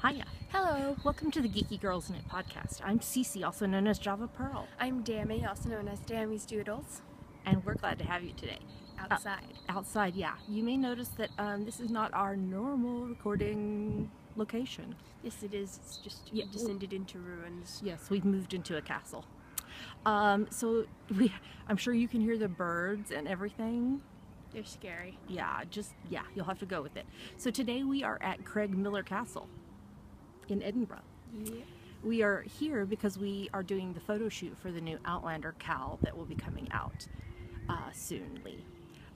Hiya. Hello. Welcome to the Geeky Girls Knit podcast. I'm Cece, also known as Java Pearl. I'm Dami, also known as damisdoodles. And we're glad to have you today. Outside. Outside, yeah. You may notice that this is not our normal recording location. Yes, it is. It's just descended into ruins. Yes, we've moved into a castle. I'm sure you can hear the birds and everything. They're scary. Yeah, you'll have to go with it. So today we are at Craig Miller Castle in Edinburgh. Yeah. We are here because we are doing the photo shoot for the new Outlander cowl that will be coming out soonly.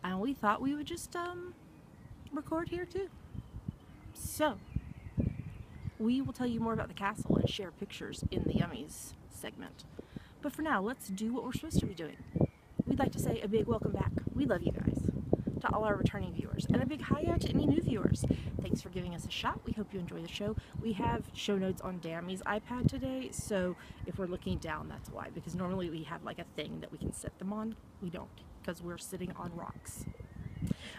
And we thought we would just record here too. So, we will tell you more about the castle and share pictures in the Yummies segment. But for now, let's do what we're supposed to be doing. We'd like to say a big welcome back. We love you guys. To all our returning viewers, and a big hi out to any new viewers. Thanks for giving us a shot. We hope you enjoy the show. We have show notes on Dami's iPad today, so if we're looking down, that's why, because normally we have like a thing that we can set them on. We don't, because we're sitting on rocks.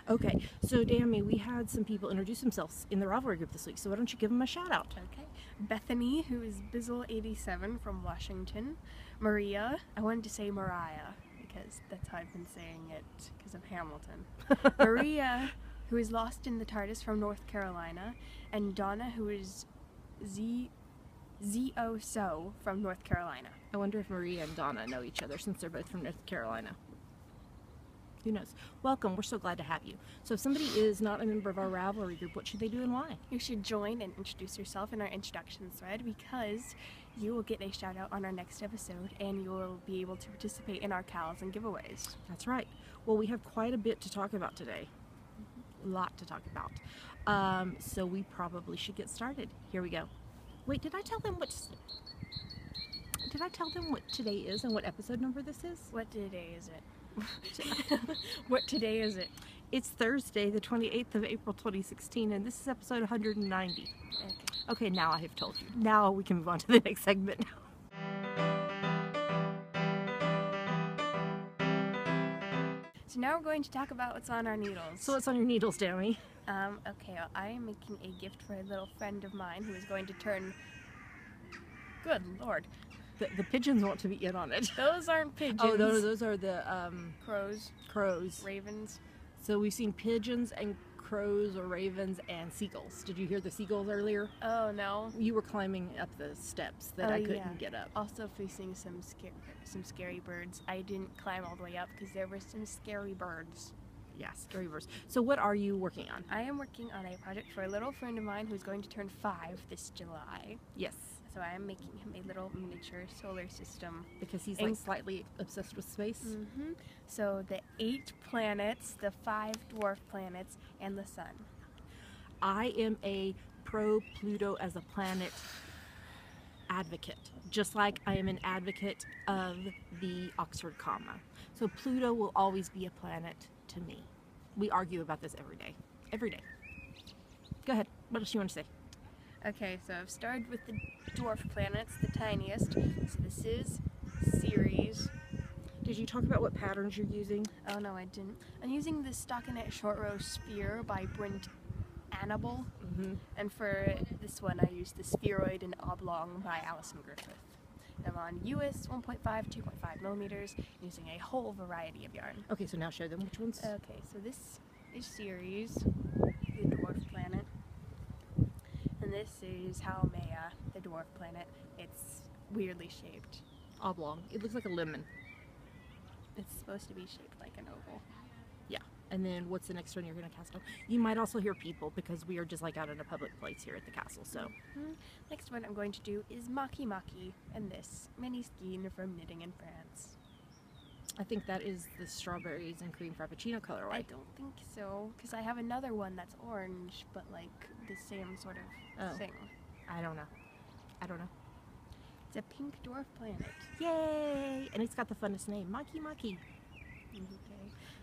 Okay, so Dami, we had some people introduce themselves in the Ravelry group this week, so why don't you give them a shout out? Okay. Bethany, who is Bizzle87 from Washington. Maria, I wanted to say Mariah, because that's how I've been saying it because of Hamilton. Maria, who is lost in the TARDIS from North Carolina, and Donna, who is Z-O-So from North Carolina. I wonder if Maria and Donna know each other since they're both from North Carolina. Who knows? Welcome, we're so glad to have you. So if somebody is not a member of our Ravelry group, what should they do and why? You should join and introduce yourself in our introduction thread, because you will get a shout out on our next episode and you will be able to participate in our cowls and giveaways. That's right. Well, we have quite a bit to talk about today. A lot to talk about. So we probably should get started. Here we go. Wait, did I tell them what today is and what episode number this is? What today is it? What today is it? It's Thursday, the 28th of April, 2016, and this is episode 190. Okay, now I have told you. Now we can move on to the next segment now. So now we're going to talk about what's on our needles. So what's on your needles, Dami? Okay, well, I am making a gift for a little friend of mine who is going to turn... Good Lord. The pigeons want to be in on it. Those aren't pigeons. Oh, those are the crows. Crows. Ravens. So we've seen pigeons and crows or ravens and seagulls. Did you hear the seagulls earlier? Oh, no. You were climbing up the steps that I couldn't get up. Also facing some scary birds. I didn't climb all the way up because there were some scary birds. Yeah, scary birds. So what are you working on? I am working on a project for a little friend of mine who's going to turn 5 this July. Yes. So I am making him a little miniature solar system. Because he's like slightly obsessed with space? Mm-hmm. So the 8 planets, the 5 dwarf planets, and the sun. I am a pro-Pluto as a planet advocate, just like I am an advocate of the Oxford comma. So Pluto will always be a planet to me. We argue about this every day. Every day. Go ahead. What else do you want to say? Okay, so I've started with the dwarf planets, the tiniest. So this is Ceres. Did you talk about what patterns you're using? Oh no, I didn't. I'm using the Stockinette Short Row Sphere by Brent Annable. Mm-hmm. And for this one I used the Spheroid and Oblong by Alison Griffith. I'm on US 1.5, 2.5 millimeters, using a whole variety of yarn. Okay, so now show them which ones. Okay, so this is Ceres, the dwarf planet. And this is Haumea, the dwarf planet. It's weirdly shaped. Oblong. It looks like a lemon. It's supposed to be shaped like an oval. Yeah. And then what's the next one you're going to cast on? You might also hear people because we are just like out in a public place here at the castle, so. Next one I'm going to do is Maki Maki, and this mini skein from Knitting in France. I think that is the strawberries and cream frappuccino colorway. I don't think so, because I have another one that's orange, but like the same sort of thing. I don't know. It's a pink dwarf planet. Yay! And it's got the funnest name, Maki Maki. Okay.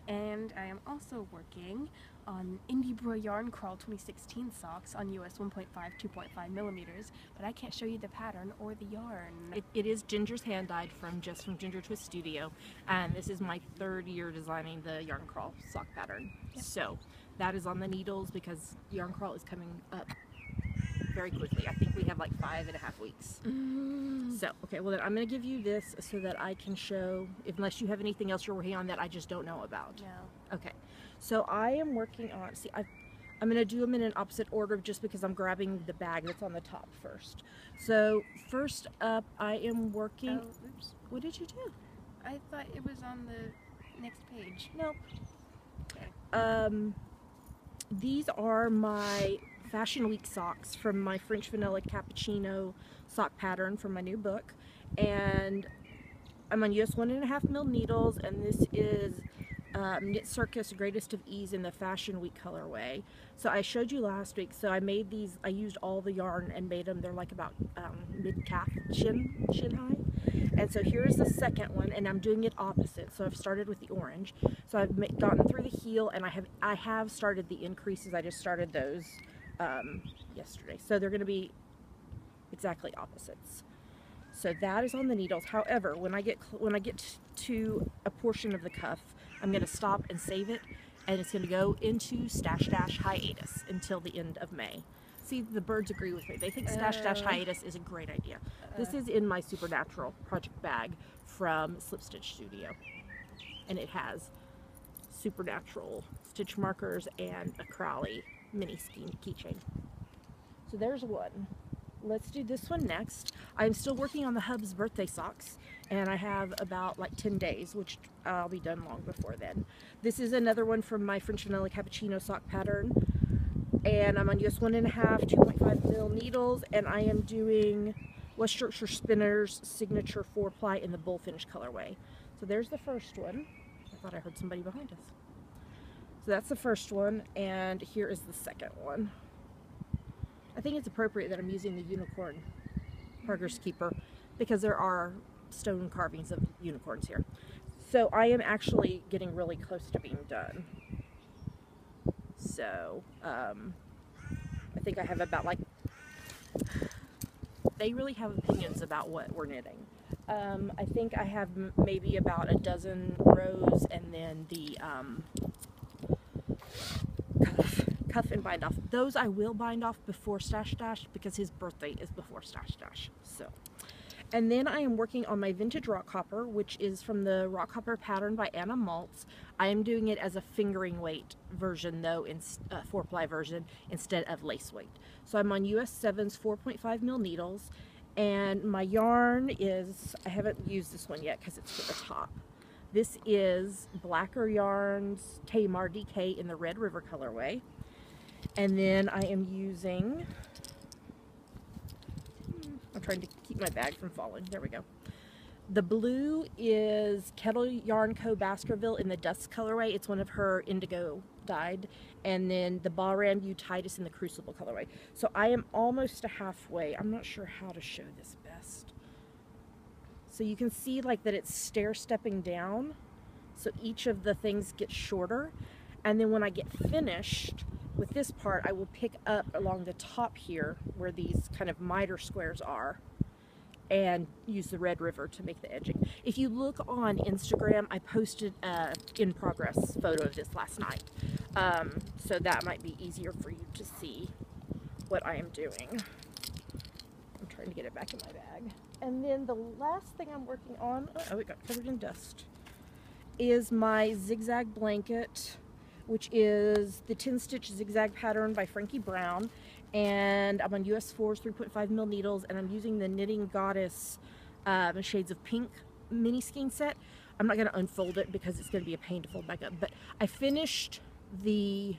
And I am also working on Indie Bro Yarn Crawl 2016 socks on US 1.5, 2.5 millimeters, but I can't show you the pattern or the yarn. It is Ginger's hand dyed from Ginger Twist Studio, and this is my 3rd year designing the Yarn Crawl sock pattern. Yep. So that is on the needles because Yarn Crawl is coming up very quickly. I think we have like 5.5 weeks. So, okay, well then I'm going to give you this so that I can show, unless you have anything else you're working on that I just don't know about. No. Okay, so I am working on, see, I'm going to do them in an opposite order just because I'm grabbing the bag that's on the top first. So, first up, I am working, Oh, oops. What did you do? I thought it was on the next page. Nope. Okay. These are my Fashion Week socks from my French Vanilla Cappuccino sock pattern from my new book, and I'm on US 1.5 mil needles, and this is Knit Circus Greatest of Ease in the Fashion Week colorway. So I showed you last week, so I made these, I used all the yarn and made them, they're like about mid-calf, shin high. And so here's the second one, and I'm doing it opposite. So I've started with the orange. So I've gotten through the heel, and I have started the increases. I just started those yesterday. So they're going to be exactly opposites. So that is on the needles. However, when I get to a portion of the cuff, I'm going to stop and save it, and it's going to go into stash dash hiatus until the end of May. See, the birds agree with me. They think stash dash hiatus is a great idea. This is in my Supernatural project bag from Slip Stitch Studio, and it has Supernatural stitch markers and a Crowley mini keychain. So there's one. Let's do this one next. I'm still working on the Hub's birthday socks, and I have about like 10 days, which I'll be done long before then. This is another one from my French Vanilla Cappuccino sock pattern, and I'm on US 1.5 2.5 mil needles, and I am doing West Yorkshire Spinners Signature 4-ply in the Bullfinch colorway. So there's the first one. I thought I heard somebody behind us. So that's the first one, and here is the second one. I think it's appropriate that I'm using the unicorn Parker's Keeper because there are stone carvings of unicorns here. So I am actually getting really close to being done. So I think I have about like, they really have opinions about what we're knitting. I think I have maybe about a dozen rows, and then the cuff and bind off. Those I will bind off before Stash Dash because his birthday is before Stash Dash. So, and then I am working on my vintage rock hopper, which is from the rock hopper pattern by Anna Maltz. I am doing it as a fingering weight version though, in 4-ply version instead of lace weight. So I'm on US 7's 4.5 mil needles, and my yarn is, I haven't used this one yet because it's for the top. This is Blacker Yarns Tamar DK in the Red River colorway. And then I am using, I'm trying to keep my bag from falling. There we go. The blue is Kettle Yarn Co. Baskerville in the Dust colorway. It's one of her indigo dyed. And then the Bahram U Titus in the Crucible colorway. So I am almost to halfway. I'm not sure how to show this best. So you can see like that it's stair-stepping down. So each of the things gets shorter. And then when I get finished with this part, I will pick up along the top here where these kind of miter squares are and use the Red River to make the edging. If you look on Instagram, I posted a in progress photo of this last night. So that might be easier for you to see what I am doing. I'm trying to get it back in my bag. And then the last thing I'm working on, oh, it got covered in dust, is my zigzag blanket, which is the 10-stitch zigzag pattern by Frankie Brown, and I'm on US 4's 3.5 mil needles, and I'm using the Knitting Goddess Shades of Pink mini skein set. I'm not going to unfold it because it's going to be a pain to fold back up, but I finished the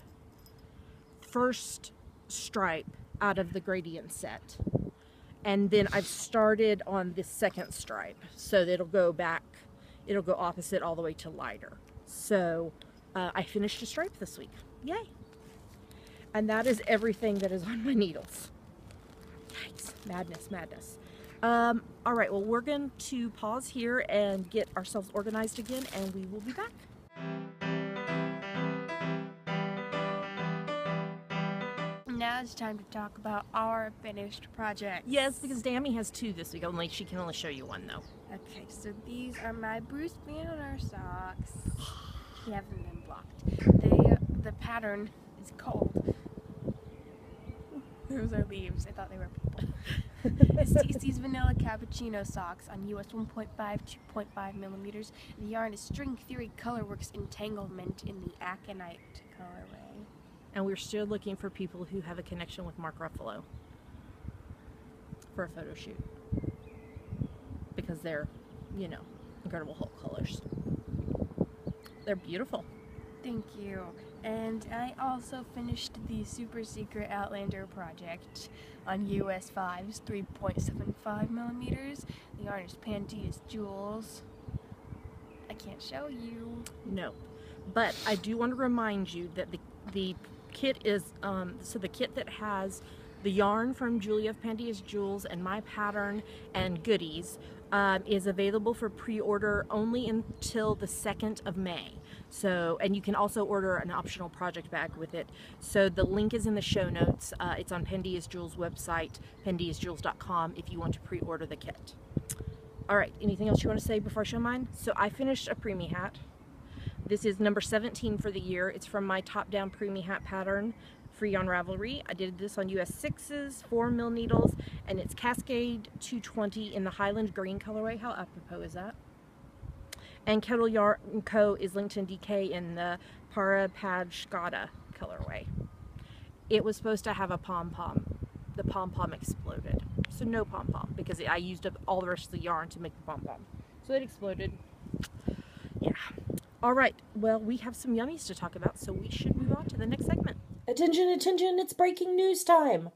first stripe out of the gradient set, and then I've started on this second stripe, so that it'll go back, it'll go opposite all the way to lighter. So I finished a stripe this week. Yay! And that is everything that is on my needles. Yikes. Madness, madness. All right, well, we're going to pause here and get ourselves organized again, and we will be back. Now it's time to talk about our finished project. Yes, because Dammy has 2 this week, only she can only show you 1 though. Okay, so these are my Bruce Banner socks. They haven't been blocked. The pattern is called Those are leaves. I thought they were people. Stacey's Vanilla Cappuccino Socks on US 1.5 2.5 millimeters. The yarn is String Theory Colorworks Entanglement in the Aconite colorway. And we're still looking for people who have a connection with Mark Ruffalo for a photo shoot. Because they're, you know, Incredible Hulk colors. They're beautiful. Thank you. And I also finished the super secret Outlander project on US 5's 3.75 millimeters. The yarn is Pangea's Jewels. I can't show you. No. But I do want to remind you that the kit is, so the kit that has the yarn from Julia of Pangea's Jewels and my pattern and goodies is available for pre-order only until the 2nd of May. So, and you can also order an optional project bag with it. So the link is in the show notes. It's on Pangea's Jewels website, pangeasjewels.com, if you want to pre-order the kit. All right, anything else you want to say before I show mine? So I finished a preemie hat. This is number 17 for the year. It's from my top-down preemie hat pattern, Free on Ravelry. I did this on US 6s, 4mm needles, and it's Cascade 220 in the Highland Green colorway. How apropos is that? And Kettle Yarn Co. is linked in DK in the Para Pajskata colorway. It was supposed to have a pom-pom. The pom-pom exploded. So no pom-pom, because I used up all the rest of the yarn to make the pom-pom. So it exploded. Yeah. All right, well, we have some yummies to talk about, so we should move on to the next segment. Attention, attention, it's breaking news time.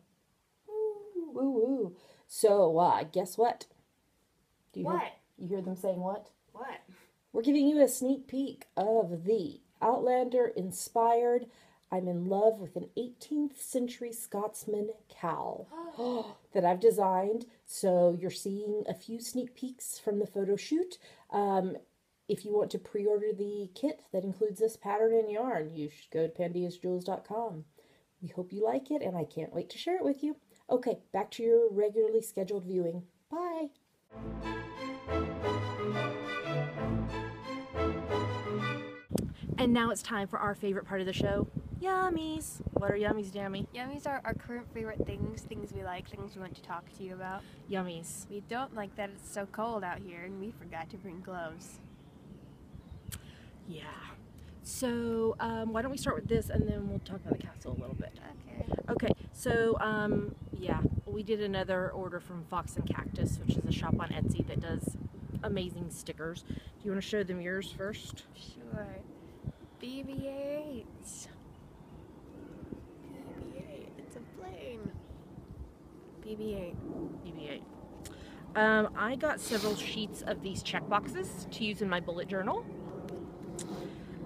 Woo, woo, woo. So, guess what? You hear them saying what? What? We're giving you a sneak peek of the Outlander-inspired I'm in love with an 18th century Scotsman cowl that I've designed. So you're seeing a few sneak peeks from the photo shoot. If you want to pre-order the kit that includes this pattern and yarn, you should go to pangeasjewels.com. We hope you like it, and I can't wait to share it with you. Okay, back to your regularly scheduled viewing. Bye! And now it's time for our favorite part of the show, yummies. What are yummies, Dammy? Yummies are our current favorite things, things we like, things we want to talk to you about. Yummies. We don't like that it's so cold out here and we forgot to bring gloves. Yeah. So, why don't we start with this and then we'll talk about the castle a little bit. Okay, so, yeah, we did another order from Fox and Cactus, which is a shop on Etsy that does amazing stickers. Do you want to show them yours first? Sure. BB-8. BB-8. It's a plane. BB-8. BB-8. I got several sheets of these check boxes to use in my bullet journal.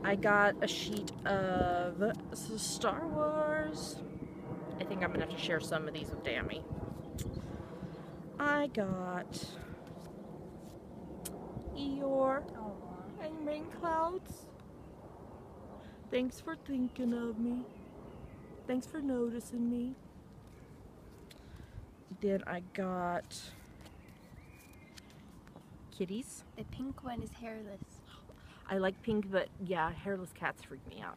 I got a sheet of Star Wars. I think I'm going to have to share some of these with Dammy. I got Eeyore and Rain Clouds. Thanks for thinking of me. Thanks for noticing me. Then I got kitties. The pink one is hairless. I like pink, but yeah, hairless cats freak me out.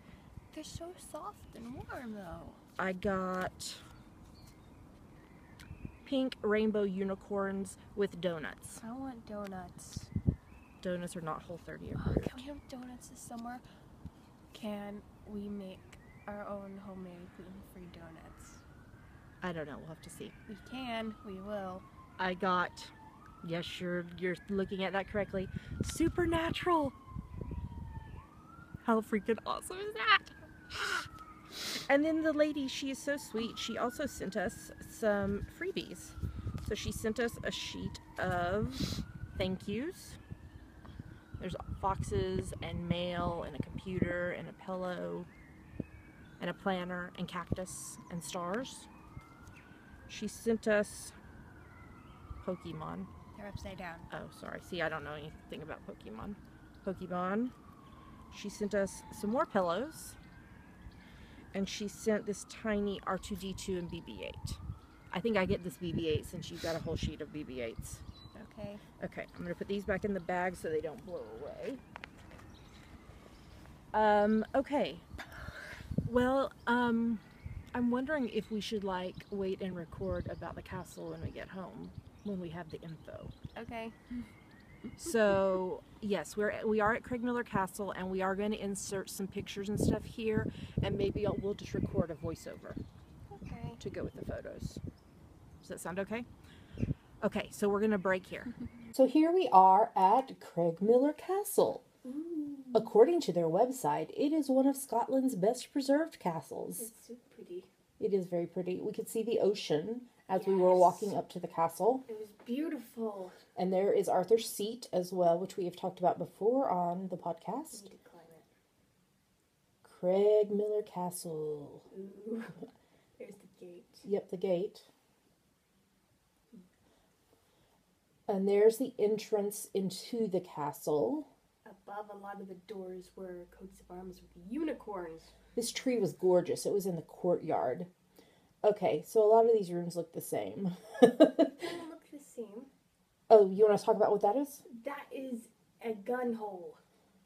They're so soft and warm, though. I got pink rainbow unicorns with donuts. I want donuts. Donuts are not Whole30 Oh, approved. can we have donuts this summer? Can we make our own homemade gluten-free donuts? I don't know. We'll have to see. We can. We will. I got, yes, you're looking at that correctly, Supernatural. How freaking awesome is that? And then the lady, she is so sweet. She also sent us some freebies. So she sent us a sheet of thank yous. There's foxes and mail and a computer and a pillow and a planner and cactus and stars. She sent us Pokemon. They're upside down. Oh, sorry. See, I don't know anything about Pokemon. She sent us some more pillows. And she sent this tiny R2-D2 and BB-8. I think I get this BB-8 since you got a whole sheet of BB-8s. Okay. Okay, I'm going to put these back in the bag so they don't blow away. Okay. Well, I'm wondering if we should like wait and record about the castle when we get home, when we have the info. Okay. So yes, we are at Craig Miller Castle, and we are going to insert some pictures and stuff here, and maybe we'll just record a voiceover to go with the photos. Does that sound okay? Okay, so we're going to break here. So here we are at Craig Miller Castle. Ooh. According to their website, it is one of Scotland's best preserved castles. It's so pretty. It is very pretty. We could see the ocean as we were walking up to the castle. It was beautiful. And there is Arthur's seat as well, which we have talked about before on the podcast. We need to climb it. Craig Miller Castle. Ooh. There's the gate. Yep, the gate. And there's the entrance into the castle. Above a lot of the doors were coats of arms with unicorns. This tree was gorgeous. It was in the courtyard. Okay, so a lot of these rooms look the same. They don't look the same. Oh, you want to talk about what that is? That is a gun hole.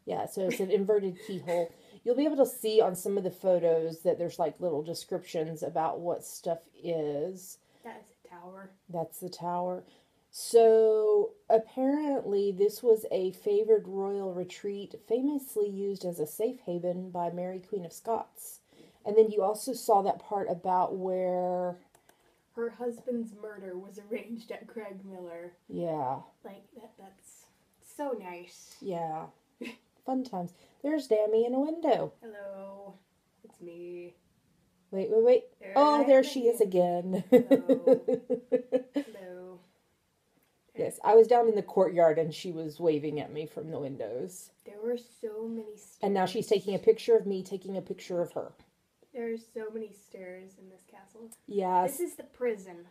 Yeah, so it's an inverted keyhole. You'll be able to see on some of the photos that there's like little descriptions about what stuff is. That is a tower. That's the tower. So apparently this was a favored royal retreat, famously used as a safe haven by Mary Queen of Scots. And then you also saw that part about where her husband's murder was arranged at Craig Miller. Yeah. Like, that's so nice. Yeah. Fun times. There's Dammy in a window. Hello. It's me. Wait. There she is again. Hello. Hello. Yes, I was down in the courtyard and she was waving at me from the windows. There were so many stairs. And now she's taking a picture of me, taking a picture of her. There are so many stairs in this castle. Yes. This is the prison.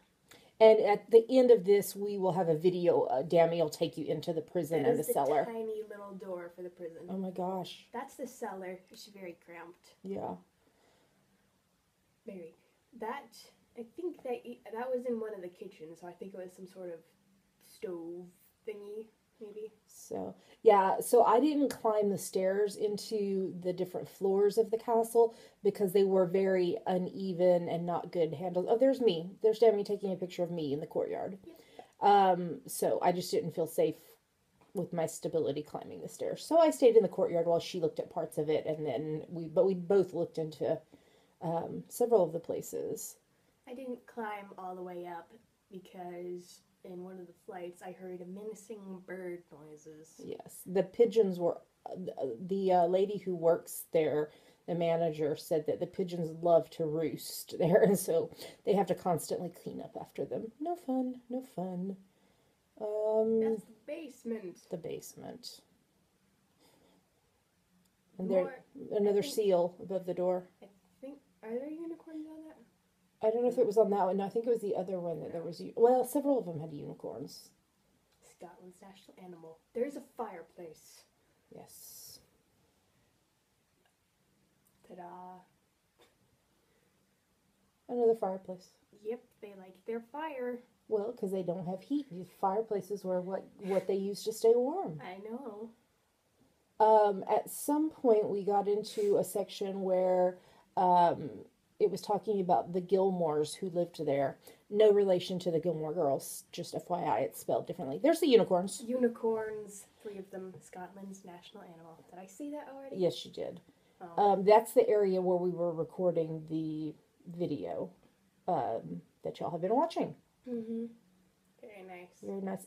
And at the end of this, we will have a video. Dammy will take you into the prison and the cellar. That is the tiny little door for the prison. Oh my gosh. That's the cellar. It's very cramped. Yeah. Very. I think that was in one of the kitchens, so I think it was some sort of stove thingy, maybe. So, yeah, so I didn't climb the stairs into the different floors of the castle because they were very uneven and not good handled. Oh, there's me. There's Dammy taking a picture of me in the courtyard. Yep. So I just didn't feel safe with my stability climbing the stairs. So I stayed in the courtyard while she looked at parts of it, and then we both looked into several of the places. I didn't climb all the way up because in one of the flights I heard menacing bird noises. Yes, the pigeons were, the lady who works there, the manager, said that the pigeons love to roost there, and so they have to constantly clean up after them. No fun, no fun. That's the basement. The basement. And there, another seal above the door. Are there unicorns on that? I don't know if it was on that one. No, I think it was the other one that there was. Well, several of them had unicorns. Scotland's national animal. There's a fireplace. Yes. Ta-da. Another fireplace. Yep, they like their fire. Well, because they don't have heat. These fireplaces were what they used to stay warm. I know. At some point, we got into a section where it was talking about the Gilmores who lived there. No relation to the Gilmore Girls. Just FYI, it's spelled differently. There's the unicorns. Unicorns, 3 of them, Scotland's national animal. Did I say that already? Yes, you did. Oh. That's the area where we were recording the video that y'all have been watching. Mm-hmm. Very nice. Very nice.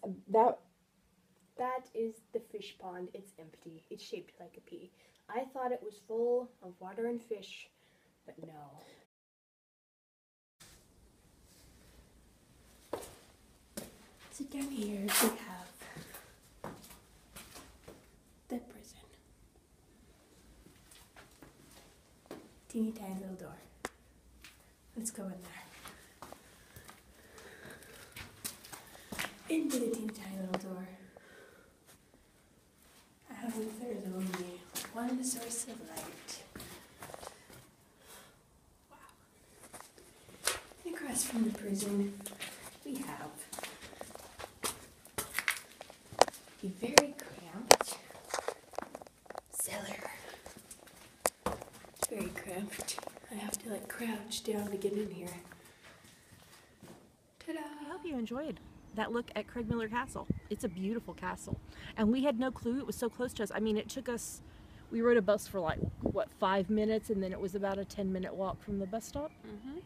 That is the fish pond. It's empty. It's shaped like a pea. I thought it was full of water and fish, but no. So down here we have the prison. Teeny tiny little door. Let's go in there. Into the teeny tiny little door. There's only one source of light. Wow. And across from the prison, we have a very cramped cellar. Very cramped. I have to like crouch down to get in here. Ta-da! I hope you enjoyed that look at Craig Miller Castle. It's a beautiful castle. And we had no clue it was so close to us. I mean, it took us, we rode a bus for like, what, 5 minutes, and then it was about a 10-minute walk from the bus stop. Mm-hmm.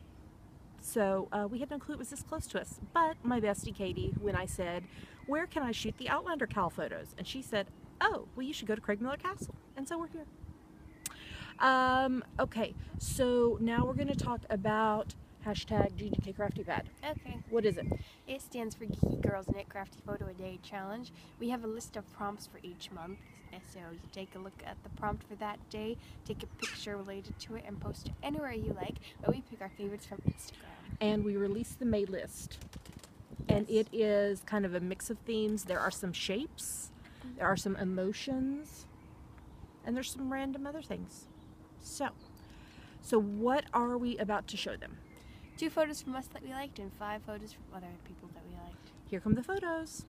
So we had no clue it was this close to us. But my bestie Katie, when I said, where can I shoot the Outlander cowl photos? And she said, oh, well, you should go to Craig Miller Castle. And so we're here. Okay, so now we're going to talk about hashtag GGKCraftyPad. Okay. What is it? It stands for Geeky Girls Knit Crafty Photo a Day Challenge. We have a list of prompts for each month, so you take a look at the prompt for that day, take a picture related to it, and post it anywhere you like, but we pick our favorites from Instagram. And we release the May list. Yes. And it is kind of a mix of themes. There are some shapes, there are some emotions, and there's some random other things. So what are we about to show them? 2 photos from us that we liked and 5 photos from other people that we liked. Here come the photos.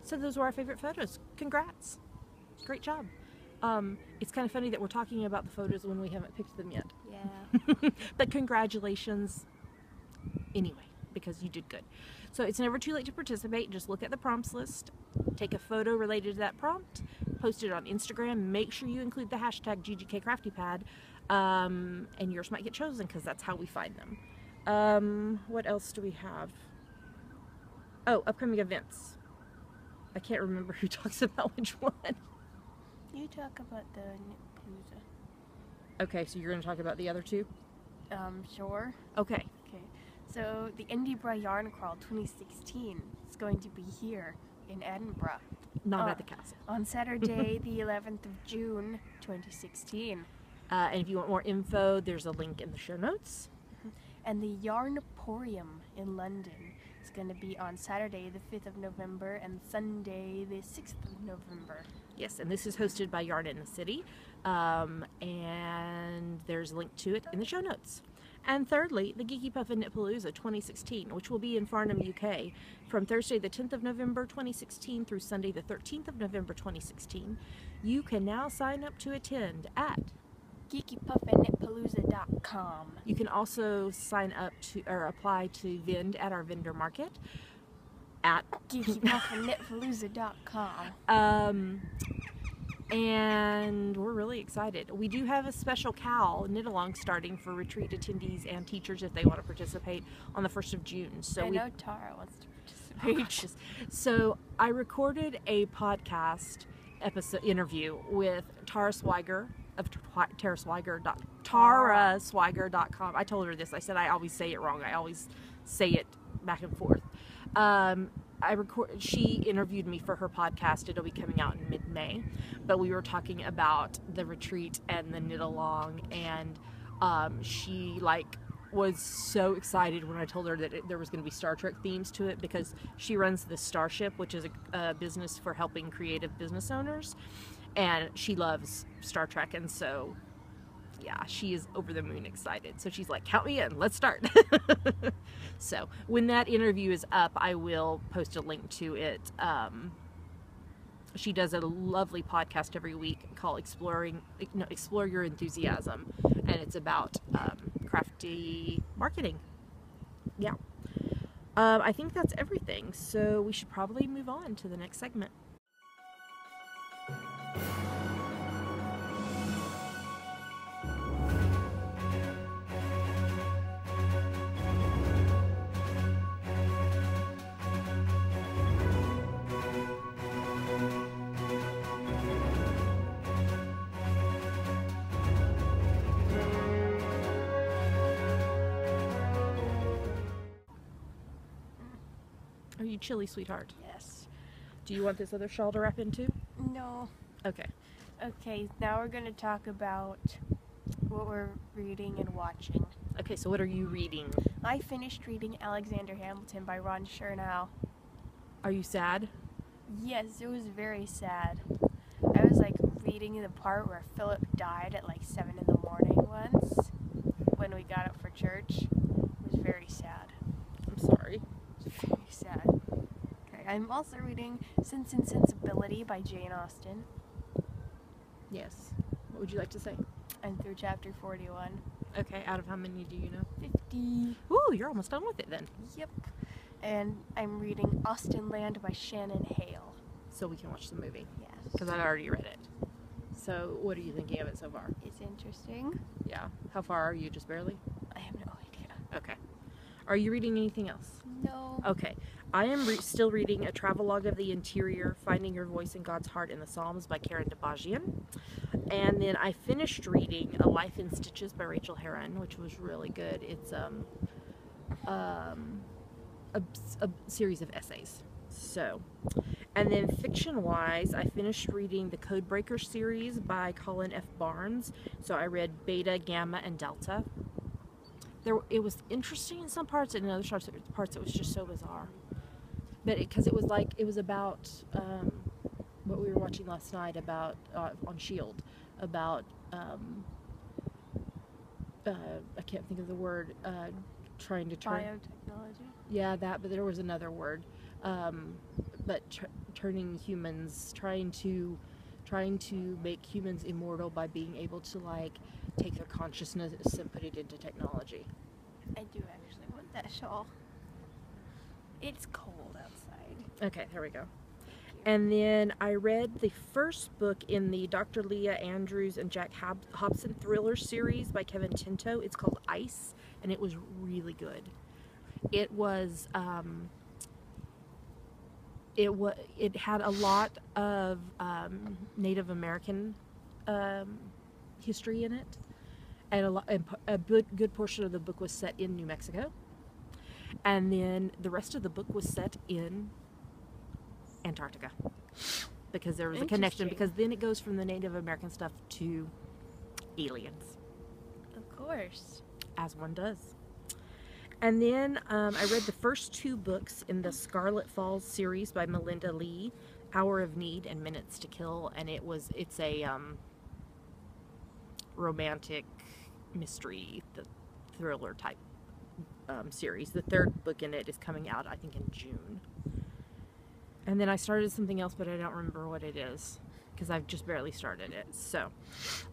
So those were our favorite photos. Congrats. Great job. It's kind of funny that we're talking about the photos when we haven't picked them yet. Yeah. But congratulations anyway, because you did good. So it's never too late to participate. Just look at the prompts list, take a photo related to that prompt, post it on Instagram. Make sure you include the hashtag GGKCraftyPad, and yours might get chosen because that's how we find them. What else do we have? Oh, upcoming events. I can't remember who talks about which one. You talk about the Knitpalooza. Okay, so you're going to talk about the other two? Sure. Okay. Okay. So the Edinburgh Yarn Crawl 2016 is going to be here in Edinburgh. Not at the castle. On Saturday, the 11th of June, 2016. And if you want more info, there's a link in the show notes. And the Yarnporium in London is going to be on Saturday, the 5th of November, and Sunday, the 6th of November. Yes, and this is hosted by Yarn in the City, and there's a link to it in the show notes. And thirdly, the Geeky Puffin Knitpalooza 2016, which will be in Farnham, UK, from Thursday the 10th of November 2016 through Sunday the 13th of November 2016. You can now sign up to attend at geekypuffinknitpalooza.com. You can also sign up to or apply to vend at our vendor market at geekypuffinknitpalooza.com. And we're really excited. We do have a special cowl knit along starting for retreat attendees and teachers if they want to participate on the 1st of June. So I know Tara wants to participate. So I recorded a podcast interview with Tara Swiger of taraswiger.com. I told her this. I said I always say it wrong. I always say it back and forth. She interviewed me for her podcast. It'll be coming out in mid-May, but we were talking about the retreat and the knit along, and she was so excited when I told her that there was going to be Star Trek themes to it, because she runs the Starship, which is a business for helping creative business owners, and she loves Star Trek, and so yeah, she is over the moon excited. So she's like, count me in, let's start. So when that interview is up, I will post a link to it. She does a lovely podcast every week called Explore Your Enthusiasm, and it's about crafty marketing. Yeah. I think that's everything, so we should probably move on to the next segment. Are you chilly, sweetheart? Yes. Do you want this other shawl to wrap into? No. Okay. Okay, now we're going to talk about what we're reading and watching. Okay, so what are you reading? I finished reading Alexander Hamilton by Ron Chernow. Are you sad? Yes, it was very sad. I was like reading the part where Philip died at like 7 in the morning once when we got up for church. It was very sad. I'm sorry. It was very sad. Okay, I'm also reading Sense and Sensibility by Jane Austen. Yes. What would you like to say? I'm through chapter 41. Okay, out of how many do you know? 50. Ooh, you're almost done with it then. Yep. And I'm reading Austen Land by Shannon Hale. So we can watch the movie. Yes. Because I've already read it. So what are you thinking of it so far? It's interesting. Yeah. How far are you? Just barely? I have no idea. Okay. Are you reading anything else? No. Okay. I am still reading A Travelogue of the Interior, Finding Your Voice in God's Heart in the Psalms by Karen Dabajian. And then I finished reading A Life in Stitches by Rachel Herron, which was really good. It's a series of essays. So, and then fiction-wise, I finished reading the Codebreaker series by Colin F. Barnes. So I read Beta, Gamma, and Delta. It was interesting in some parts, and in other parts it was just so bizarre. But because it was about what we were watching last night about on Shield about I can't think of the word, trying to turn Biotechnology. Yeah, that, but there was another word. But turning humans, trying to make humans immortal by being able to like take their consciousness and put it into technology. I do actually want that shawl. It's cold outside. Okay, there we go. And then I read the first book in the Dr. Leah Andrews and Jack Hobson thriller series by Kevin Tinto. It's called Ice, and it was really good. It was it had a lot of Native American history in it, and a good portion of the book was set in New Mexico, and then the rest of the book was set in Antarctica, because there was a connection, because then it goes from the Native American stuff to aliens. Of course. As one does. And then I read the first two books in the Scarlet Falls series by Melinda Lee, Hour of Need and Minutes to Kill, and it's a romantic mystery, thriller type series. The third book in it is coming out, I think, in June. And then I started something else, but I don't remember what it is, because I've just barely started it. So,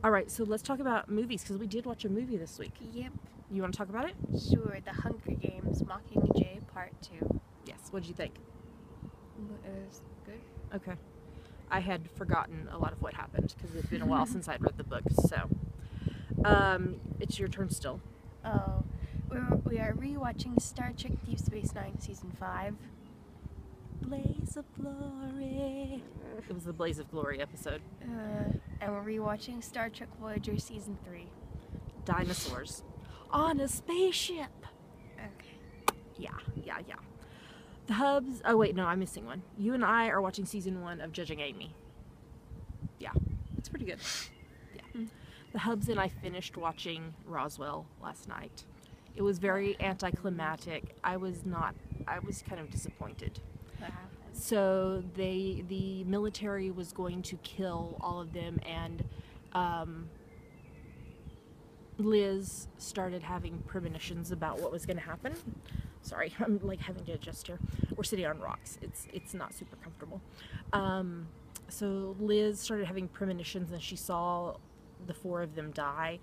alright, so let's talk about movies, because we did watch a movie this week. Yep. You want to talk about it? Sure. The Hunger Games Mockingjay Part 2. Yes. What did you think? It was good. Okay. I had forgotten a lot of what happened, because it's been a while since I'd read the book, so. It's your turn still. Oh. We are rewatching Star Trek Deep Space Nine Season 5. Blaze of Glory. It was the Blaze of Glory episode. And we're rewatching Star Trek Voyager Season 3. Dinosaurs. On a spaceship. Okay. Yeah. The Hubs. Oh, wait, no, I'm missing one. You and I are watching Season 1 of Judging Amy. Yeah, it's pretty good. Yeah. The Hubs and I finished watching Roswell last night. It was very anticlimactic. I was kind of disappointed. What happened? So the military was going to kill all of them, and Liz started having premonitions about what was going to happen. Sorry, I'm like having to adjust here. We're sitting on rocks. It's not super comfortable. So Liz started having premonitions, and she saw the four of them die,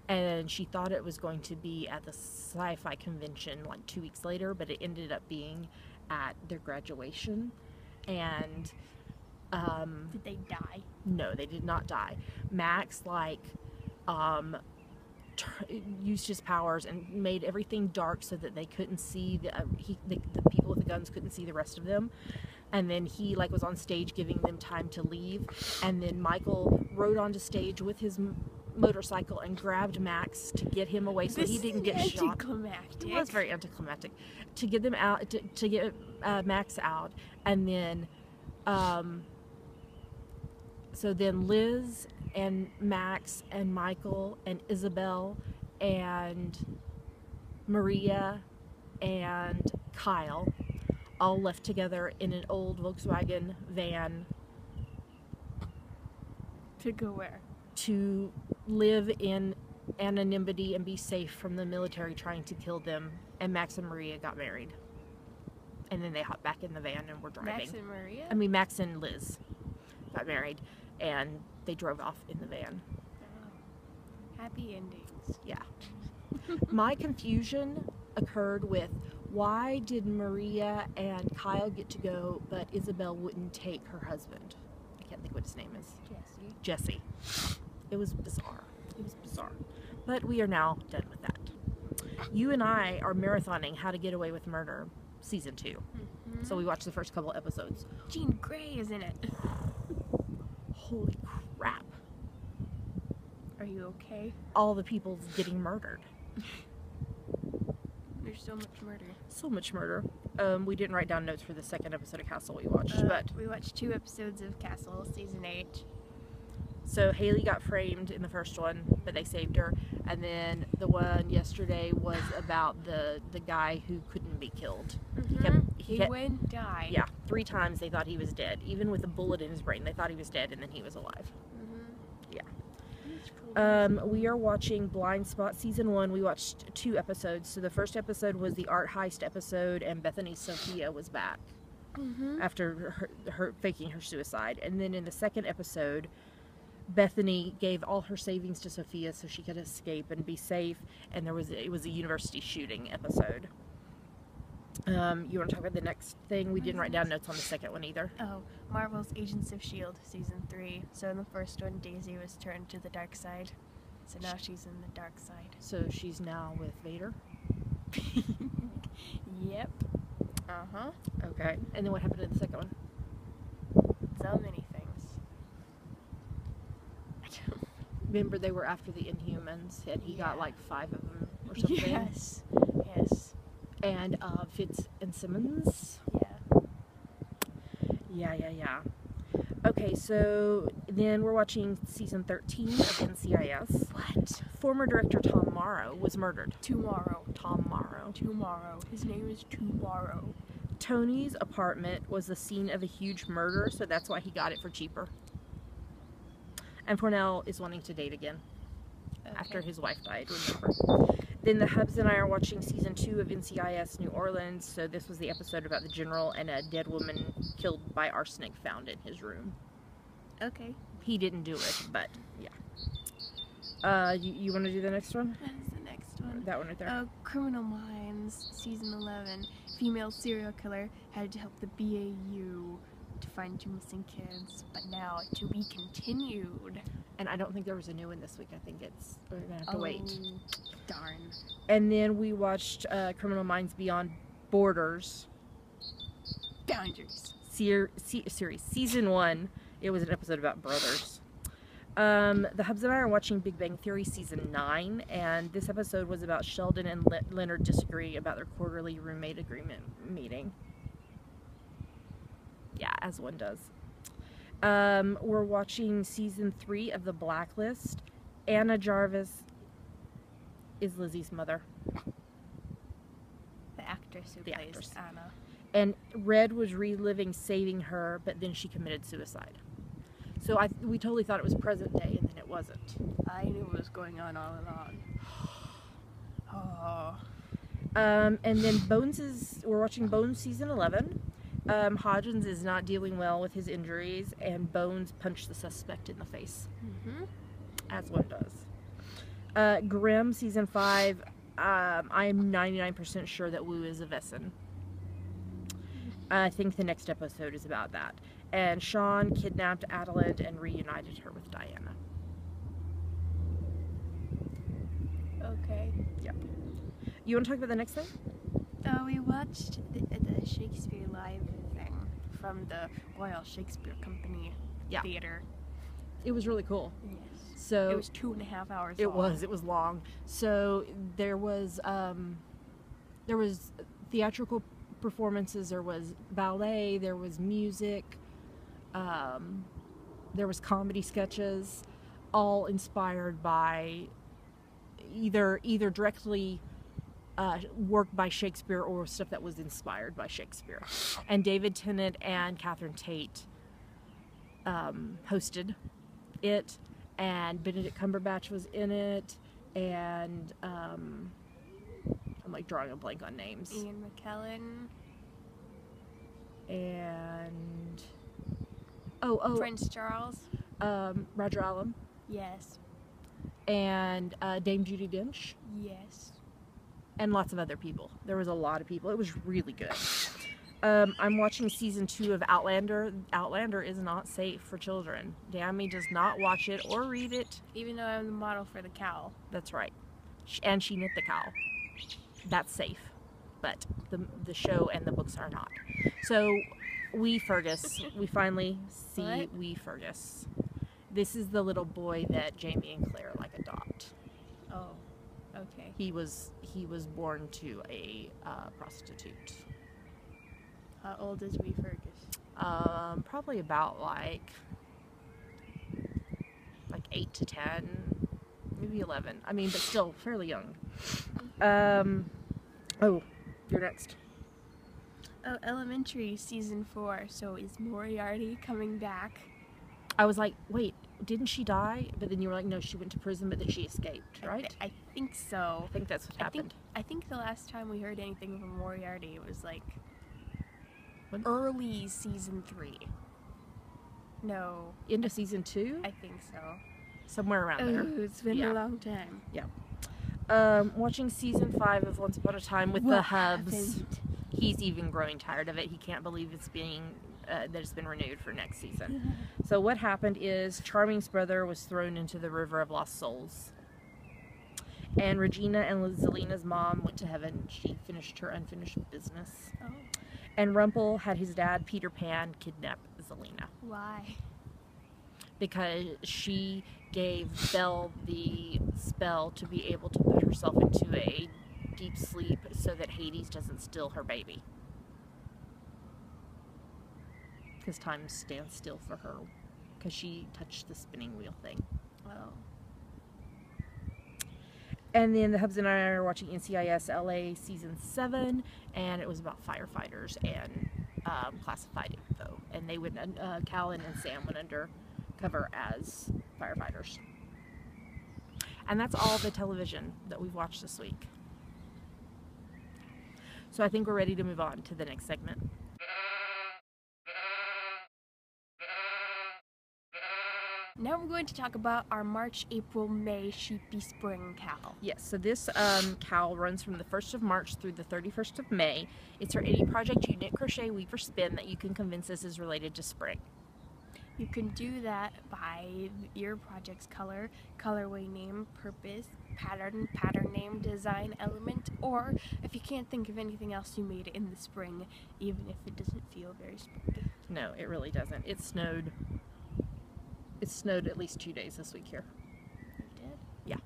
and she thought it was going to be at the sci-fi convention like 2 weeks later, but it ended up being at their graduation. And did they die? No, they did not die. Max used his powers and made everything dark so that they couldn't see the people with the guns couldn't see the rest of them. And then he was on stage giving them time to leave, and then Michael rode onto stage with his motorcycle and grabbed Max to get him away so he didn't get shot. Anticlimactic. It was very anticlimactic. To get them out, to get Max out, and then, so then Liz and Max and Michael and Isabel and Maria and Kyle all left together in an old Volkswagen van. To go where? To live in anonymity and be safe from the military trying to kill them. And Max and Maria got married. And then they hopped back in the van and were driving. Max and Maria? I mean, Max and Liz got married and they drove off in the van. Oh. Happy endings. Yeah. My confusion occurred with why did Maria and Kyle get to go, but Isabel wouldn't take her husband? I can't think what his name is. Jesse. It was bizarre. It was bizarre. But we are now done with that. You and I are marathoning How to Get Away with Murder season 2. Mm-hmm. So we watched the first couple episodes. Jean Grey is in it. Holy crap. Are you okay? All the people getting murdered. There's so much murder. So much murder. We didn't write down notes for the second episode of Castle we watched, but we watched 2 episodes of Castle, season 8. So Haley got framed in the first one, but they saved her. And then the one yesterday was about the guy who couldn't be killed. Mm-hmm. He went die. Yeah, 3 times they thought he was dead. Even with a bullet in his brain, they thought he was dead, and then he was alive. Mm-hmm. Yeah. We are watching Blind Spot season 1. We watched 2 episodes. So the first episode was the art heist episode, and Bethany Sophia was back after her faking her suicide. And then in the second episode, Bethany gave all her savings to Sophia so she could escape and be safe, and it was a university shooting episode. You want to talk about the next thing? We didn't write down notes on the second one either. Oh, Marvel's Agents of S.H.I.E.L.D. season 3. So in the first one, Daisy was turned to the dark side. So now she's in the dark side. So she's now with Vader? Yep. Uh-huh. Okay. And then what happened in the second one? So many things. Remember they were after the Inhumans, and he got like 5 of them or something? Yes. Yes. And Fitz and Simmons? Yeah. Okay, so then we're watching season 13 of NCIS. What? Former director Tom Morrow was murdered. Tomorrow. Tom Morrow. Tomorrow. His name is Tomorrow. Tony's apartment was the scene of a huge murder, so that's why he got it for cheaper. And Cornell is wanting to date again. Okay. After his wife died, remember. Then the Hubs and I are watching season 2 of NCIS New Orleans. So this was the episode about the general and a dead woman killed by arsenic found in his room. Okay. He didn't do it, but yeah. You want to do the next one? That's the next one. That one right there. Criminal Minds, season 11. Female serial killer had to help the BAU to find 2 missing kids, but now to be continued. And I don't think there was a new one this week. I think we're gonna have to wait. Darn. And then we watched Criminal Minds Beyond Borders. Boundaries. Series season 1. It was an episode about brothers. The Hubs and I are watching Big Bang Theory season 9, and this episode was about Sheldon and Leonard disagreeing about their quarterly roommate agreement meeting. Yeah, as one does. We're watching season 3 of The Blacklist. Anna Jarvis is Lizzie's mother. The actress who plays Anna. And Red was reliving saving her, but then she committed suicide. So we totally thought it was present day, and then it wasn't. I knew what was going on all along. Oh. And then we're watching Bones season 11. Hodgins is not dealing well with his injuries, and Bones punched the suspect in the face. As one does. Grimm season 5. I am 99% sure that Wu is a Vesson. I think the next episode is about that. And Sean kidnapped Adeline and reunited her with Diana. Okay. Yep. You want to talk about the next thing? We watched the Shakespeare Live thing from the Royal Shakespeare Company Theater It was really cool. Yes. So It was 2.5 hours it long. was long. So there was theatrical performances, there was ballet, there was music, there was comedy sketches, all inspired by either directly work by Shakespeare or stuff that was inspired by Shakespeare. And David Tennant and Catherine Tate hosted it, and Benedict Cumberbatch was in it, and I'm like drawing a blank on names. Ian McKellen. And Prince Charles. Roger Allam, Yes. and Dame Judi Dench, Yes. and lots of other people. There was a lot of people. It was really good. I'm watching season 2 of Outlander. Outlander is not safe for children. Dammy does not watch it or read it. Even though I'm the model for the cowl. That's right. And she knit the cowl. That's safe. But the show and the books are not. So, Wee Fergus. We finally see What? Wee Fergus. This is the little boy that Jamie and Claire adopt. Oh. Okay. He was born to a prostitute. How old is Wee Fergus? Probably about like 8 to 10, maybe 11. I mean, but still fairly young. Oh, you're next. Oh, Elementary season 4. So is Moriarty coming back? I was like, wait, didn't she die? But then you were like, no, she went to prison, but then she escaped, right? I think so. I think that's what happened. I think the last time we heard anything from Moriarty, it was like When? early season 3. No, Into season 2? I think so. Somewhere around there. Oh, it's been Yeah. a long time. Watching season 5 of Once Upon a Time with the What Hubs. happened? He's even growing tired of it. He can't believe it's being that it's been renewed for next season. So what happened is Charming's brother was thrown into the River of Lost Souls, and Regina and Zelina's mom went to heaven. She finished her unfinished business, Oh, and Rumpel had his dad Peter Pan kidnap Zelina why? because she gave Belle the spell to be able to put herself into a deep sleep so that Hades doesn't steal her baby. Because time stands still for her because she touched the spinning wheel thing. Oh, And then the Hubs and I are watching NCIS LA season 7, and it was about firefighters and classified info. And they went, Callan and Sam went undercover as firefighters. And that's all the television that we've watched this week. So I think we're ready to move on to the next segment. now we're going to talk about our March, April, May Sheepy Spring cowl. Yes, so this cowl runs from the 1st of March through the 31st of May. It's for any project you knit, crochet, weave, or spin that you can convince us is related to spring. You can do that by your project's color, colorway name, purpose, pattern, pattern name, design, element, or if you can't think of anything else you made in the spring, even if it doesn't feel very springy. No, it really doesn't. It snowed at least 2 days this week here. You did? Yeah.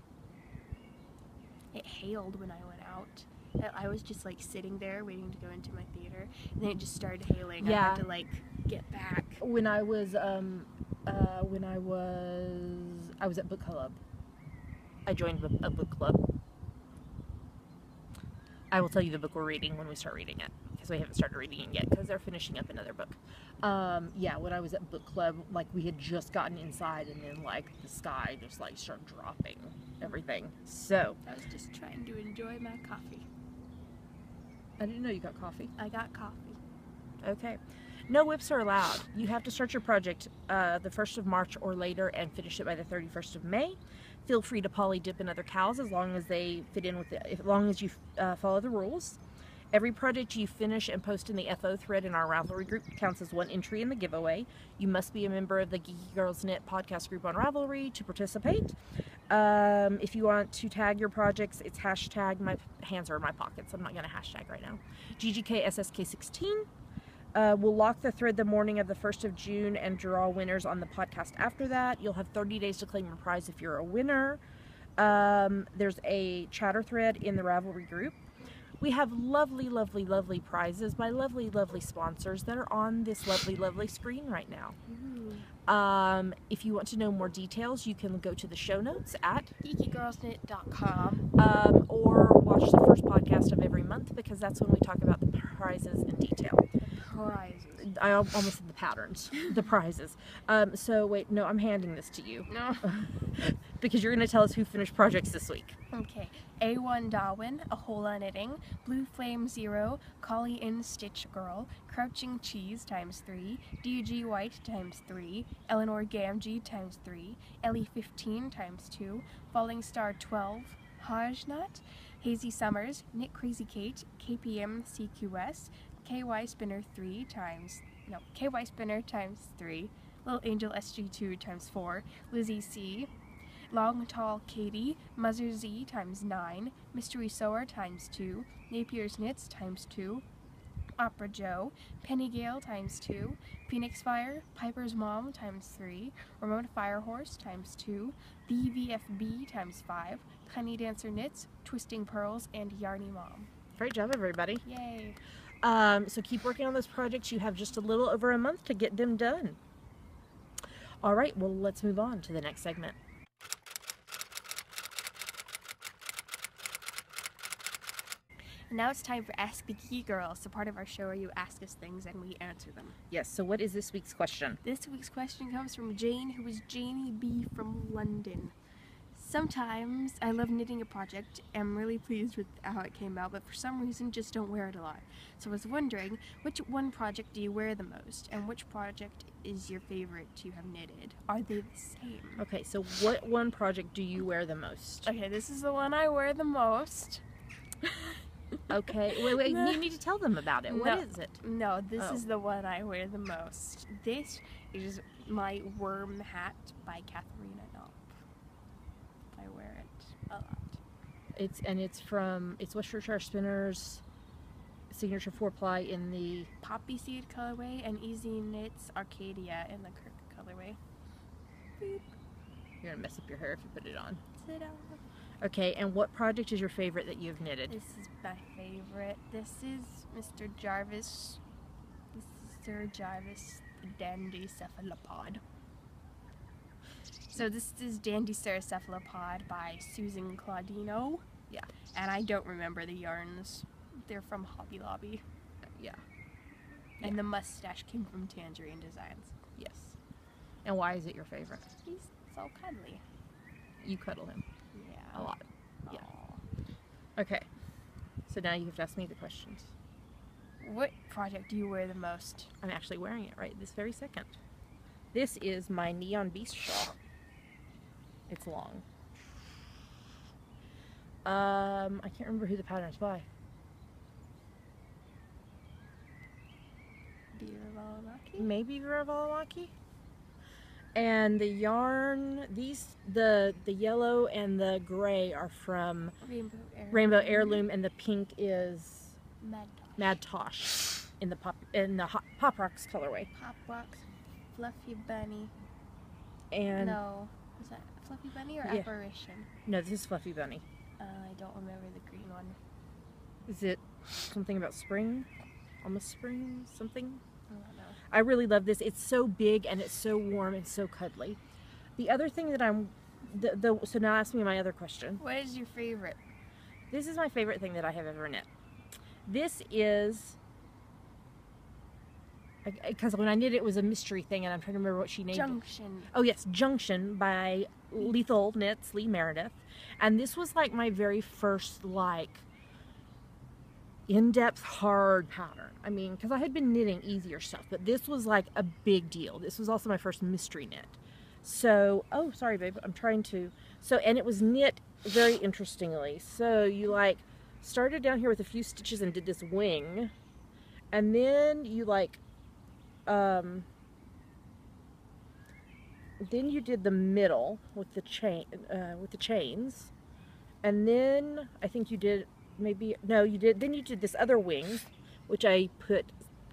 It hailed when I went out. I was just like sitting there waiting to go into my theater, and then it just started hailing. Yeah. I had to like get back. When I was at book club. I joined a book club. I will tell you the book we're reading when we start reading it, because we haven't started reading it yet because they're finishing up another book. Yeah, when I was at book club, like we had just gotten inside, and then like the sky just like started dropping everything. So I was just trying to enjoy my coffee. I didn't know you got coffee. I got coffee. Okay. No whips are allowed. You have to start your project the 1st of March or later and finish it by the 31st of May. Feel free to poly dip in other cows as long as they fit in with as long as you follow the rules. Every project you finish and post in the FO thread in our Ravelry group counts as one entry in the giveaway. You must be a member of the Geeky Girls Knit podcast group on Ravelry to participate. If you want to tag your projects, it's hashtag, my hands are in my pockets, I'm not going to hashtag right now, GGKSSK16. We'll lock the thread the morning of the 1st of June and draw winners on the podcast after that. You'll have 30 days to claim your prize if you're a winner. There's a chatter thread in the Ravelry group. We have lovely, lovely, lovely prizes by lovely, lovely sponsors that are on this lovely, lovely screen right now. If you want to know more details, you can go to the show notes at geekygirlsknit.com. Or watch the first podcast of every month, because that's when we talk about the prizes in detail. Prizes. I almost said the patterns. The prizes. So wait, no, I'm handing this to you. No. Because you're going to tell us who finished projects this week. Okay. A1 Darwin, A Hola Knitting, Blue Flame 0, Collie in Stitch Girl, Crouching Cheese ×3, DG White ×3, Eleanor Gamgee ×3, Ellie 15 ×2, Falling Star 12, Hajnut, Hazy Summers, Knit Crazy Kate, KPM CQS, KY Spinner 3 KY Spinner ×3, Little Angel SG2 ×4, Lizzie C, Long Tall Katie, Muzzer Z ×9, Mystery Sewer ×2, Napier's Knits ×2, Opera Joe, Penny Gale ×2, Phoenix Fire, Piper's Mom ×3, Ramona Firehorse ×2, BVFB ×5, Honey Dancer Knits, Twisting Pearls, and Yarny Mom. Great job, everybody. Yay! So keep working on those projects. You have just a little over a month to get them done. All right, well, let's move on to the next segment. And now it's time for Ask the Geeky Girls, the part of our show where you ask us things and we answer them. Yes, so what is this week's question? This week's question comes from Jane, who is Janie B. from London. Sometimes I love knitting a project, am really pleased with how it came out, but for some reason just don't wear it a lot. So I was wondering, which one project do you wear the most, and which project is your favorite to have knitted? Are they the same? Okay, so what one project do you wear the most? Okay, this is the one I wear the most. Okay, wait, you need to tell them about it. What is it? No, this is the one I wear the most. This is my worm hat by Katharina Knopp. I wear it a lot. It's Worcestershire Spinners signature 4-ply in the Poppy Seed colorway and Easy Knits Arcadia in the Kirk colorway. Beep. You're gonna mess up your hair if you put it on. Ta-da. Okay, and what project is your favorite that you've knitted? This is my favorite. This is Mr. Jarvis. This is Sir Jarvis, the Dandy Cephalopod. So this is Dandy Sir Cephalopod by Susan Claudino. Yeah. And I don't remember the yarns. They're from Hobby Lobby. Yeah. And the mustache came from Tangerine Designs. Yes. And why is it your favorite? He's so cuddly. You cuddle him. Yeah. A lot. Yeah. Aww. Okay. So now you have to ask me the questions. What project do you wear the most? I'm actually wearing it right this very second. This is my Neon Beast shawl. It's long. I can't remember who the pattern's by. Valamaki? Maybe Vera Valamaki. And the yarn, the yellow and the gray are from Rainbow Heirloom, and the pink is Mad Tosh in the Pop Rocks colorway. Pop Rocks, Fluffy Bunny. And no, is that Fluffy Bunny or yeah. Apparition? No, this is Fluffy Bunny. I don't remember the green one. Is it something about spring? Almost spring? Something? I don't know. I really love this. It's so big and it's so warm and so cuddly. The other thing that so now ask me my other question. What is your favorite? This is my favorite thing that I have ever knit. This is, because when I knit it was a mystery thing and I'm trying to remember what she named Junction. it. Oh yes, Junction by Lethal Knits, Lee Meredith. And this was like my very first like in-depth hard pattern. I mean, because I had been knitting easier stuff, but this was like a big deal. This was also my first mystery knit. So, oh, sorry, babe, I'm trying to. So, and it was knit very interestingly. So you like started down here with a few stitches and did this wing, and then you like, then you did the middle with the chains, and then I think you did. Maybe, no, you did, then you did this other wing, which I put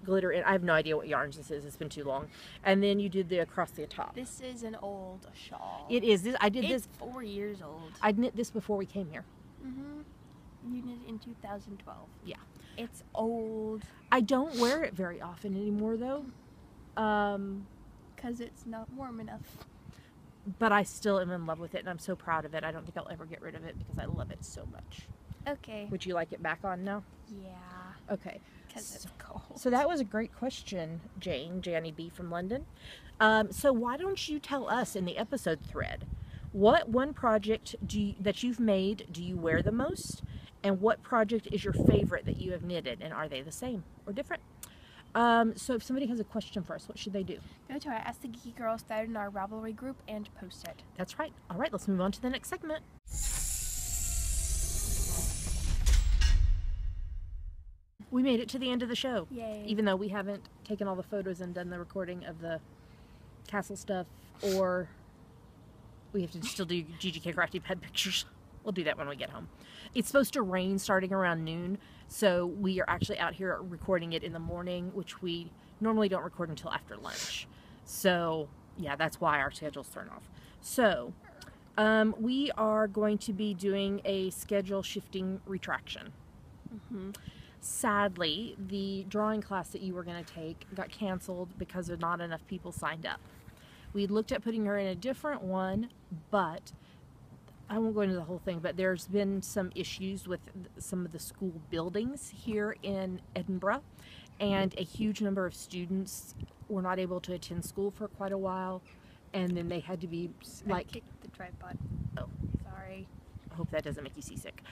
glitter in. I have no idea what yarns this is. It's been too long. And then you did the across the top. This is an old shawl. It is. I did this. It's 4 years old. I knit this before we came here. You knit it in 2012. Yeah. It's old. I don't wear it very often anymore, though. Because it's not warm enough. But I still am in love with it, and I'm so proud of it. I don't think I'll ever get rid of it because I love it so much. Okay. Would you like it back on now? Yeah. Okay. Because it's cold. So that was a great question, Janny B from London. So why don't you tell us in the episode thread, what one project that you've made do you wear the most? And what project is your favorite that you have knitted? And are they the same or different? So if somebody has a question for us, what should they do? Go to our Ask the Geeky Girls thread in our Ravelry group and post it. That's right. All right, let's move on to the next segment. We made it to the end of the show. Yay. Even though we haven't taken all the photos and done the recording of the castle stuff, or we have to still do GGK Crafty Pad pictures. We'll do that when we get home. It's supposed to rain starting around noon, so we are actually out here recording it in the morning, which we normally don't record until after lunch. So, yeah, that's why our schedule's thrown off. So, we are going to be doing a schedule shifting retraction. Sadly, the drawing class that you were going to take got canceled because not enough people signed up. We looked at putting her in a different one, but I won't go into the whole thing, but there's been some issues with some of the school buildings here in Edinburgh, and a huge number of students were not able to attend school for quite a while, and then they had to be I kicked the tripod. Oh, sorry. I hope that doesn't make you seasick.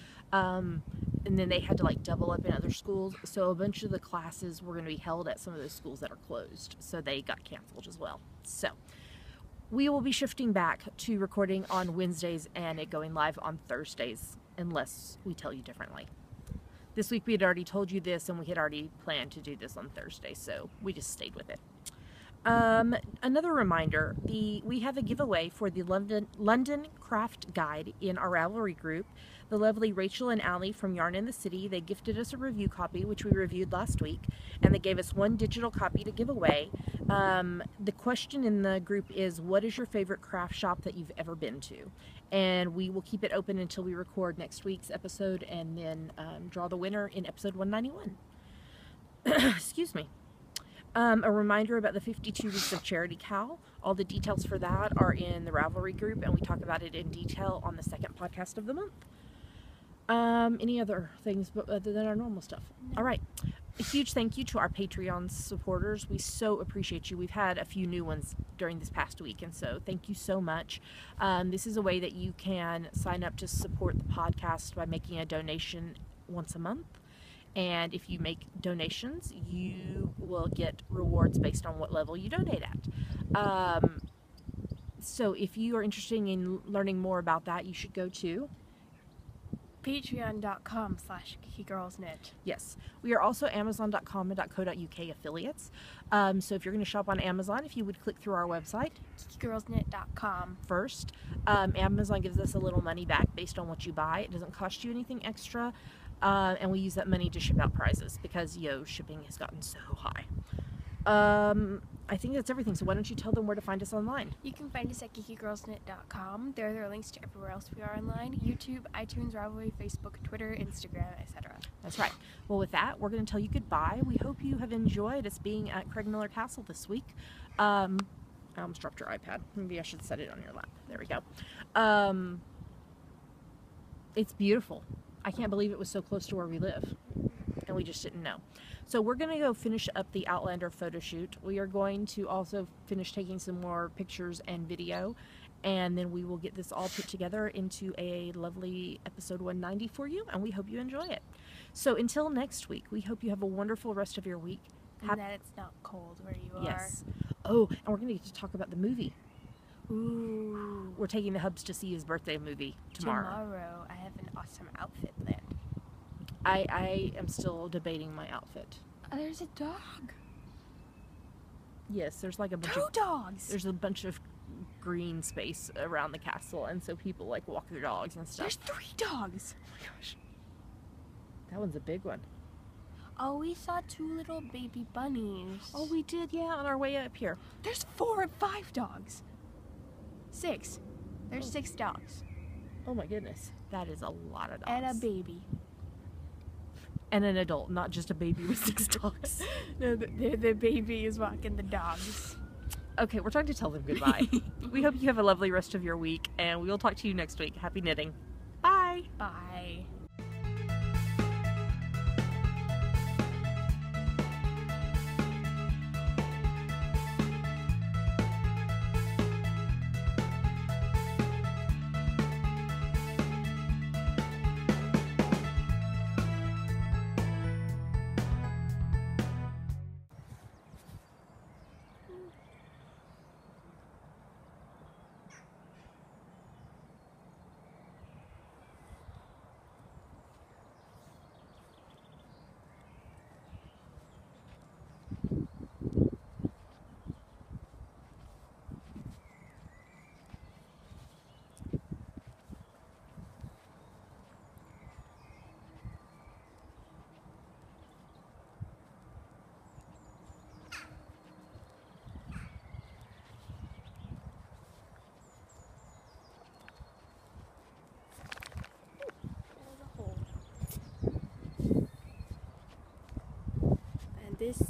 And then they had to like double up in other schools, so a bunch of the classes were going to be held at some of those schools that are closed, so they got canceled as well. So we will be shifting back to recording on Wednesdays and it going live on Thursdays, unless we tell you differently. This week we had already told you this, and we had already planned to do this on Thursday, so we just stayed with it. Another reminder, we have a giveaway for the London Craft Guide in our Ravelry group. The lovely Rachel and Allie from Yarn in the City, they gifted us a review copy, which we reviewed last week, and they gave us one digital copy to give away. The question in the group is, what is your favorite craft shop that you've ever been to? And we will keep it open until we record next week's episode, and then draw the winner in episode 191. Excuse me. A reminder about the 52 Weeks of Charity Cal. All the details for that are in the Ravelry group, and we talk about it in detail on the second podcast of the month. Any other things other than our normal stuff? All right. A huge thank you to our Patreon supporters. We so appreciate you. We've had a few new ones during this past week, and so thank you so much. This is a way that you can sign up to support the podcast by making a donation once a month. And if you make donations, you will get rewards based on what level you donate at. So if you are interested in learning more about that, you should go to patreon.com/geekygirlsknit. Yes. We are also amazon.com and .co.uk affiliates. So if you're going to shop on Amazon, if you would click through our website, geekygirlsknit.com first, Amazon gives us a little money back based on what you buy. It doesn't cost you anything extra. And we use that money to ship out prizes because, shipping has gotten so high. I think that's everything. So why don't you tell them where to find us online? You can find us at geekygirlsknit.com. There are links to everywhere else we are online: YouTube, iTunes, Ravelry, Facebook, Twitter, Instagram, etc. That's right. Well, with that, we're going to tell you goodbye. We hope you have enjoyed us being at Craig Miller Castle this week. I almost dropped your iPad. Maybe I should set it on your lap. There we go. It's beautiful. I can't believe it was so close to where we live, and we just didn't know. So we're going to go finish up the Outlander photo shoot. We are going to also finish taking some more pictures and video, and then we will get this all put together into a lovely episode 190 for you, and we hope you enjoy it. So until next week, we hope you have a wonderful rest of your week. And that it's not cold where you are. Yes. Oh, and we're going to get to talk about the movie. Ooh. We're taking the Hubs to see his birthday movie tomorrow. Tomorrow, I have an awesome outfit planned. I am still debating my outfit. There's a dog. Yes, there's like a bunch Two dogs. There's a bunch of green space around the castle, and so people like walk their dogs and stuff. There's 3 dogs. Oh my gosh. That one's a big one. Oh, we saw 2 little baby bunnies. Oh, we did, yeah, on our way up here. There's 4 or 5 dogs. 6. There's 6 dogs. Oh my goodness. That is a lot of dogs. And a baby. And an adult, not just a baby with 6 dogs. No, the baby is walking the dogs. Okay, we're trying to tell them goodbye. We hope you have a lovely rest of your week, and we will talk to you next week. Happy knitting. Bye! Bye. And this